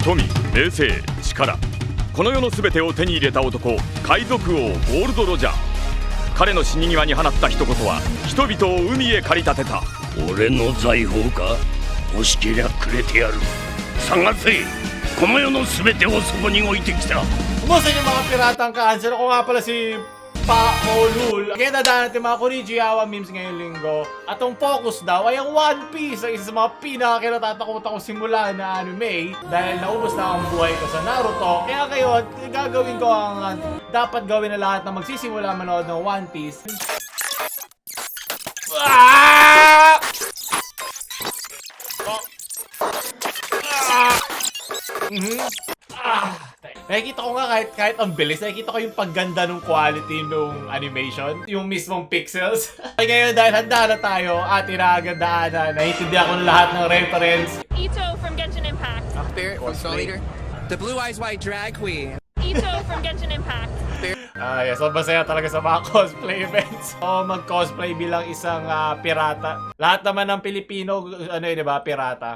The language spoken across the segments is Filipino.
富、名声、力、この世の全てを手に入れた男、海賊王ゴールド・ロジャー。彼の死に際に放った一言は人々を海へ駆り立てた。俺の財宝か？欲しけりゃくれてやる。探せ、この世の全てをそこに置いてきた。Kumusta yung mga piratang ka-answer? Ako nga pala si Paolul. Kaya dadaan natin mga Konichiwa memes ngayong linggo. At ang focus daw ay ang One Piece, ang isa sa mga pinaka-kinatatakot akong simula na anime dahil naubos na ang buhay ko sa Naruto. Kaya ngayon, gagawin ko ang dapat gawin na lahat na magsisimula manood ng One Piece. Ah! Oh. Ah! Nakikita ko nga kahit ang bilis, nakikita ko yung pagganda ng quality ng animation, yung mismong pixels. Ngayon dahil handa na tayo at inagandaan na naiintindihan ko ng lahat ng reference. Ito from Genshin Impact. Spirit from Soul Eater. The Blue Eyes White Drag Queen. Ito from Genshin Impact. Yes, so masaya talaga sa mga cosplay events. O mag-cosplay bilang isang pirata. Lahat naman ng Pilipino, ano yun, diba? Pirata.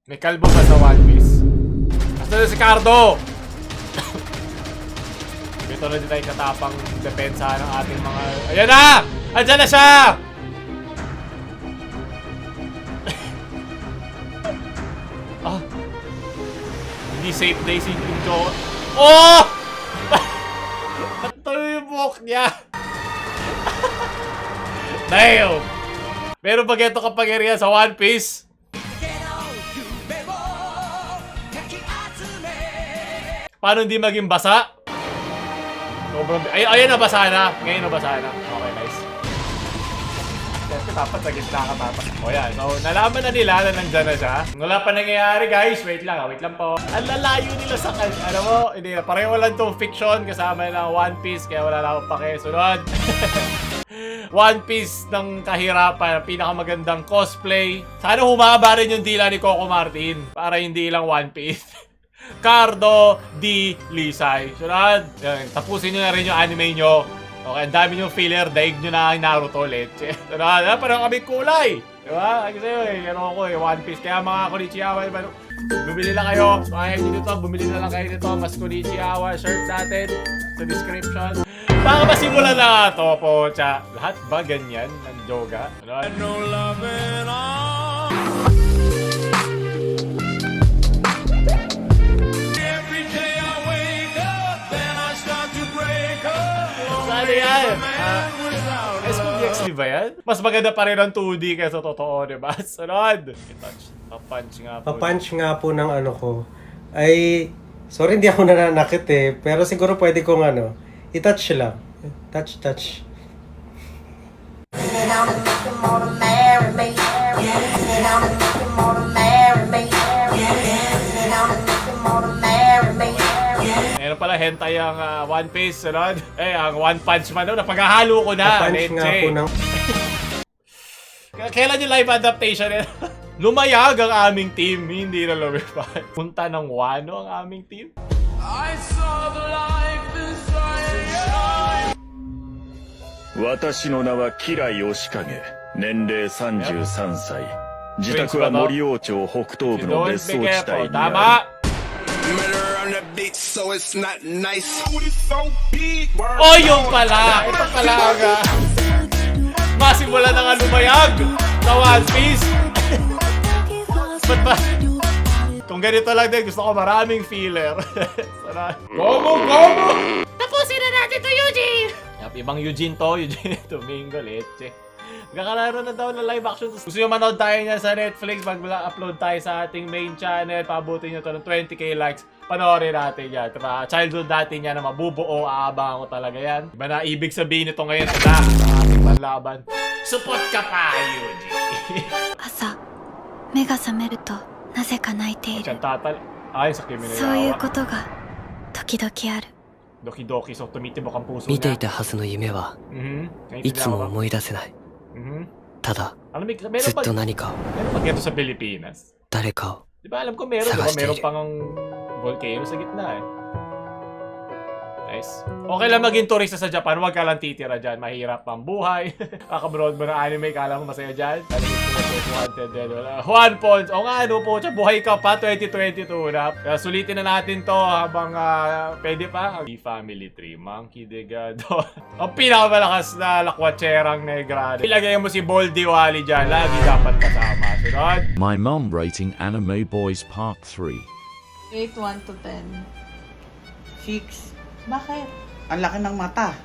May kalbo ba sa One Piece? Basta na si Cardo! Dito na din tayo katapang depensa ng ating mga... Ayan na! Andyan na siya! Hindi safe day si Kinjo. Oh! Ba't ito yung buhok niya? Damn! Meron ba ganito kapangyarihan sa One Piece? Paano hindi maging basa? Sobrang... Ayan, nabasa na. Ngayon nabasa na. Okay, nice. Kasi dapat sa gitna ka dapat. O yan. So, nalaman na nila na nandyan na siya. Wala pa nangyayari, guys. Wait lang po. Ang lalayo nila sa ano mo, hindi na. Pareho lang itong fiction kasama ng One Piece. Kaya wala na akong pakisunod. One Piece ng kahirapan. Pinakamagandang cosplay. Sana humaba rin yung dila ni Coco Martin. Para hindi lang One Piece. Cardo D. Lisay. Sunod. Tapusin nyo na rin yung anime nyo. Okay, ang dami nyo filler. Daig nyo na ang Naruto ulit. Sunod. Parang kami kulay. Diba? Kasi ano ko One Piece. Kaya mga Konichiwa, bumili lang kayo. Kaya nyo dito, bumili na lang kayo dito. Mas Konichiwa shirt natin sa description. Baka masimulan na ito po. Lahat ba ganyan ng yoga? Sunod. Ano yan? SPDX ba yan? Mas maganda pa rin ang 2D kaysa totoo, diba? Sunod! Pa-punch nga po. Pa-punch nga po ng ano ko. Ay, sorry hindi ako nananakit eh. Pero siguro pwede kong i-touch lang. Touch. Meron pala hentai ang One Piece, sunod. Ang One Punch Man, napaghahalo ko na. Pa-punch nga po ng... Kailan yung live adaptation yan? Lumayag ang aming team, hindi na lumipad. Punta ng Wano ang aming team. I saw the life inside. 私の名は吉良義景、年齢33歳。自宅は森王町北東部の別荘地帯にある。 Tama! Oh, yung pala! Ito pala ang masimula na nga lumayag sa One Piece! Ba't ba? Kung ganito lang din, gusto ko maraming filler. Gomo! Tapusin na natin to, Eugene! Ibang Eugene to, Eugene Domingo, leche. Magkakalaro na daw na live action. Gusto nyo manood tayo niyan sa Netflix, mag-upload tayo sa ating main channel, pabutin nyo to ng 20k likes, panoorin natin yan. Diba? Childhood natin yan na mabubuo, aabangan ko talaga yan. Diba na ibig sabihin nito ngayon na ating panlaban. Support ka pa, Eugene! 朝目が覚めるとなぜか泣いている。 Ay, sa Kimi no そういう Yawa. ことが時々ある。 Doki-doki, so tumitibok ang puso 見て niya. いたはずの夢は Mhm. いつも Naintindihan ko ba? 思い出せない。 Mhm. ただ Alam mo, ず meron っ pa, と何かを meron pa ganito sa Pilipinas. 誰かを Di ba alam ko meron, di ba? Sagasti. Meron pang volcano sa gitna eh. Nice. Okay lang maging turista sa Japan, huwag ka lang titira dyan. Mahirap ang buhay. Kakabroad mo ng anime, kala mo masaya dyan. 1 points. O nga, ano po, buhay ka pa, 2022 na. Kaya sulitin na natin to habang pwede pa. Family tree, monkey degado. Ang pinakamalakas na lakwatserang negra. Ilagay mo si Boldy Wally dyan, lagi dapat kasama. Sunod. My mom rating Anime Boys Part 3. Rate 1 to 10. 6. Bakit? Ang laki ng mata.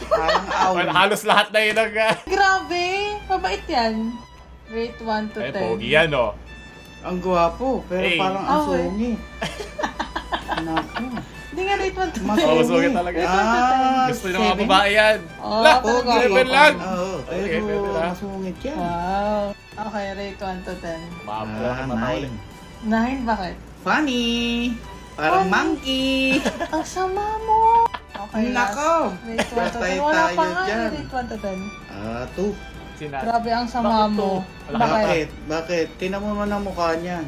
Parang owl. Halos lahat na yun ang... Grabe! Mabait yan. Rate 1 to 10. Pogi yan, oh. Ang gwapo, pero Hey. parang ang Okay. sungit. Naku. Hindi nga rate 1 to 10. Masungit. Masungit talaga. Gusto nyo mga babae yan. Oh, Lah, talaga. level lang. Oo, Okay, pero pwede na. masungit yan. Wow. Okay, rate 1 to 10. Maapla na matauli. 9. 9, bakit? Funny. Parang monkey. Ang sama mo! Okay, last. Nako. Rate 1 to 10. Patay Wala pa tayo nga, dyan. rate 1 to 10. 2. Grabe ang sama Bakit mo. to? Bakit? Bakit? Tinan mo man ang mukha niyan.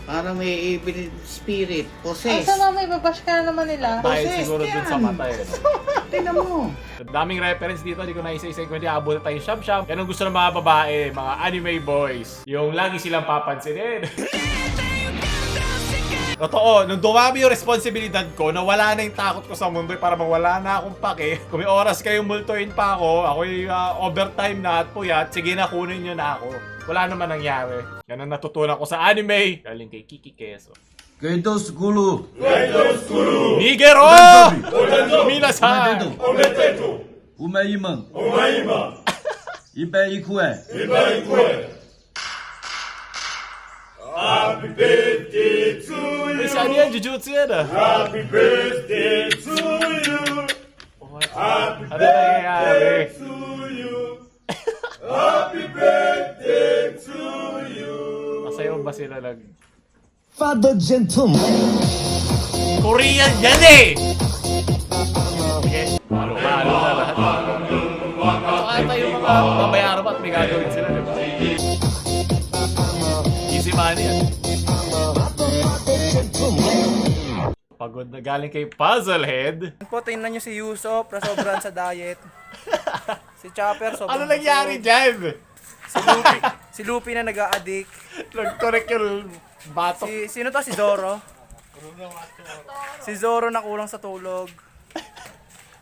Parang may evil spirit. Ang Possessed. sama mo, ibabash ka na naman nila. Dahil Possessed siguro dun sa yan. mata eh. Tinan mo. Daming reference dito, hindi ko na isa-isa kundi abot na tayong shop-shop. Yan ang gusto ng mga babae, mga anime boys. Yung lagi silang papansinin. Totoo, nung dumami yung responsibilidad ko, nawala na yung takot ko sa mundo, para mawala na akong pake. Kung may oras kayong multuin pa ako, ako'y overtime na at puyat, sige na, kunin nyo na ako. Wala naman nangyari. Yan ang natutunan ko sa anime. Galing kay Kiki Keso. Nigero! Minasan! 5万100いくえ Kasi ano yan? Jujutsu yan ah. Happy birthday to you. Ano nangyayari? Happy birthday to you. Masayaw ba sila nag... Father Gentleman Korean yan eh! Okay. Halo-halo na lahat. Saka tayo mga babayaran at may gagawin sila, di ba? Easy money yan. Pagod na galing kay Puzzlehead. Po, tingnan nyo si Yusop na sobrang sa diet. Si Chopper sobrang... Ano nangyari dyan? Si Luffy na nag-a-addict. Nag-correct yung batok. Sino to? Si Zoro? Si Zoro na kulang sa tulog.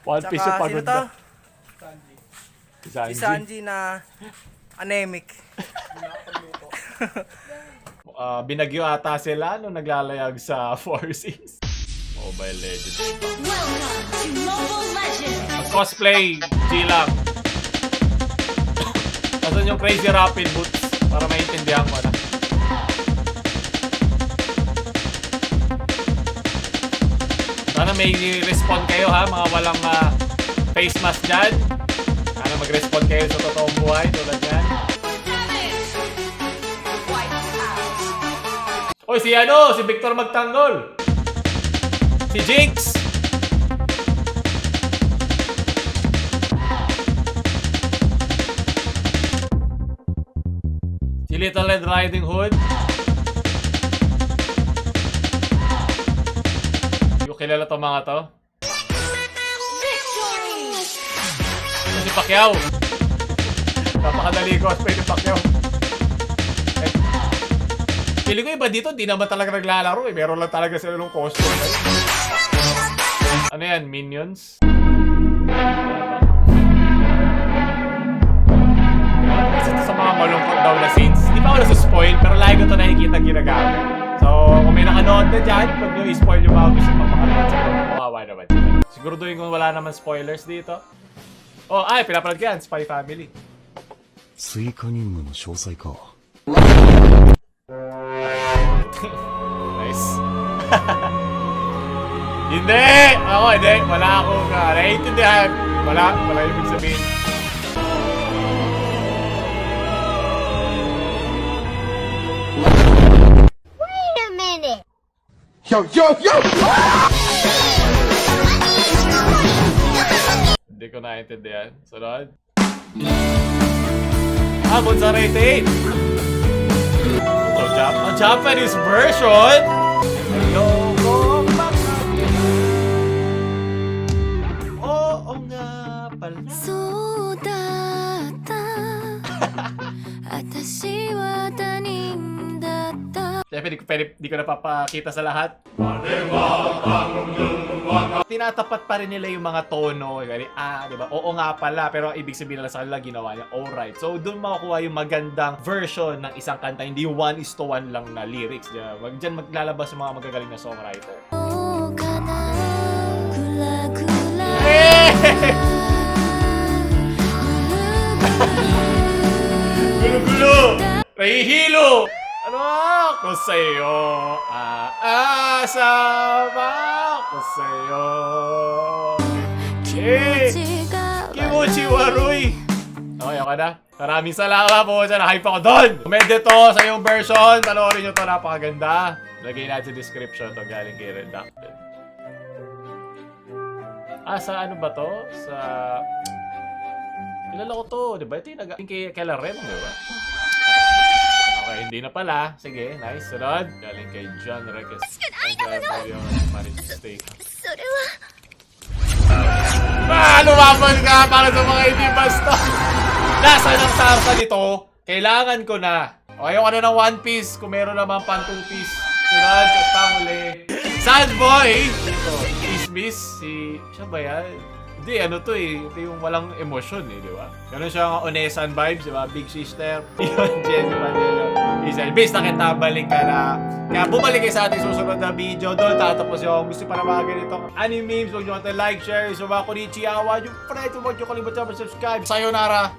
One Piece yung Tsaka pagod sino to? na. Si Sanji na anemic. Binagyo ata sila nung naglalayag sa Four Seas. Mobile Legends. Cosplay, G lang. Kasan yung Crazy Rapid Boots para maintindihan ko na. Sana may respond kayo ha, mga walang face mask dyan. Sana mag-respond kayo sa totoong buhay tulad yan. Oy, si Victor Magtanggol. Si Jinx. Si Little Red Riding Hood. Yung kilala to mga to. Si Pacquiao. Napakadali ko at pwede Pacquiao. Feeling ko iba dito, di naman talaga naglalaro eh. Meron lang talaga sila ng costume. Ano yan? Minions? Isa to sa mga malungkot daw na scenes. Di pa ako nasa-spoil, pero lagi ko ito nakikita ginagamit. So, kung may nakanood na dyan, huwag nyo i-spoil yung mga gusto mapakanood sa mga kawawa naman sila. Siguro doon kung wala naman spoilers dito. Oh, ay, pinapanood ko yan, Spy Family. 追加任務の詳細か Nice. Hindi! Ako, hindi. Wala akong naiintindihan. Wala ibig sabihin. Wait a minute. Hindi ko naiintindihan. Sunod. Abot sa rate 8. So, a Japanese version. Yoko Makaki. Siyempre, di ko napapakita sa lahat. Tinatapat pa rin nila yung mga tono. Di ba? Oo nga pala, pero ang ibig sabihin nila sa kanila, ginawa niya alright. So, doon makukuha yung magandang version ng isang kanta, hindi yung 1:1 lang na lyrics. Diyan maglalabas yung mga magagaling na songwriter. Gulo-gulo! Nahihilo! Ano ako sa'yo? Aasa ba ako sa'yo? Kimochi Waruy! Okay, okay na. Maraming salamat po dyan. Hype ako doon! Kumende to sa yung version. Panoorin nyo to. Napakaganda. Lagay natin sa description to. Galing kay Redacted. Sa ano ba to? Sa... Kilala ko to. Diba? Ito yung kay Laren, diba? Okay, hindi na pala. Sige, nice. Sunod. Galing kay John Reques. Lumaban ka para sa mga hindi basta. Nasa ng sarsa nito, kailangan ko na. O, ayaw ka na ng One Piece kung meron naman pang 2 piece. Sunod, at panguli. Sad boy! Ito, Ismis. Siya ba yan? Hindi, ano to eh. Ito yung walang emosyon eh, di ba? Ganun siya ang Onesan vibes, di ba? Big sister. Yun, Jenny Manila. Isel, base na kita, balik ka na. Kaya bumalik kayo sa ating susunod na video. Doon tatapos yung gusto para mga ganitong anime memes. Huwag nyo like, share, suba, konichiwa. Yung friend, huwag nyo kalimutan mag-subscribe. Sayonara!